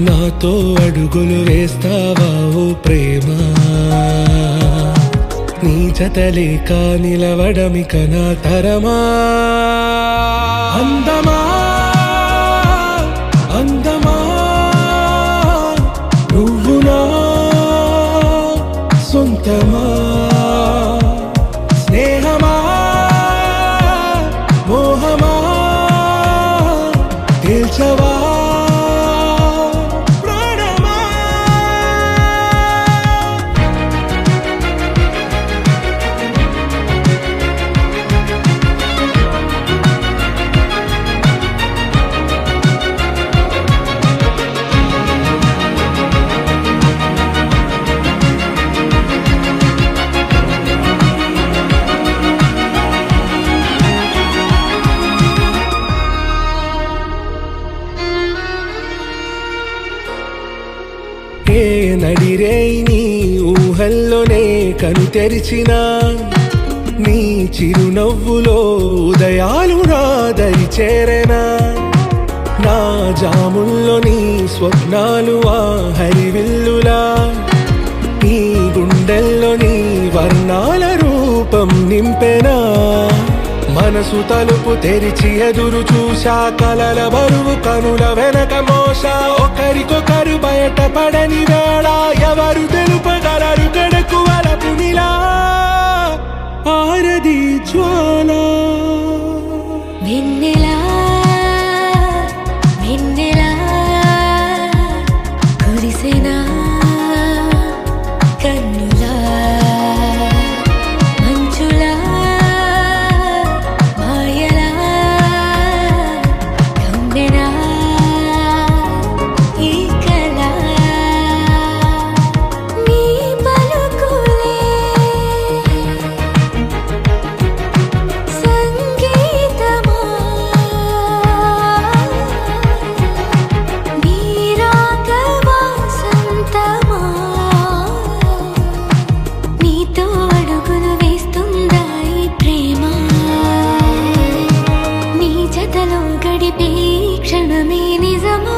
నాతో అడుగులు వేస్తావా ఓ ప్రేమ, నీ జత లేక నిలవడమిక నా తరమా. అందమా అందమా నువ్వు నా సొంతమా, స్నేహమా మోహమా తేల్చవా. ఏ నడిరే నీ ఊహల్లోనే కను తెరిచిన, నీ చిరునవ్వులో ఉదయాలు నా దరి చేరెనా. నా జాముల్లో నీ స్వప్నాలు ఆ హరివిల్లులా, నీ గుండెల్లో నీ వర్ణాల రూపం నింపెనా. మనసు తలుపు తెరిచి ఎదురు చూశా, కలల బరువు కనుల వెనక మోసా. ఒకరికొకరు బయట పడని వేళ ఎవరు తెలుపగలరు గడకు వలపు నిలా. ఆరది జ్వాల వెన్నెలా వెన్నెలా కురిసెనా కన్నులా, మంచులా మాయలా కమ్మెనా ఈ కళ. నీ పలుకులే సంగీతమా, నీ రాగవా సంతమా. నీతో అడుగులు వేస్తుందా ఈ ప్రేమ, నీ జతలో గడిపే క్షణమే నిజమా.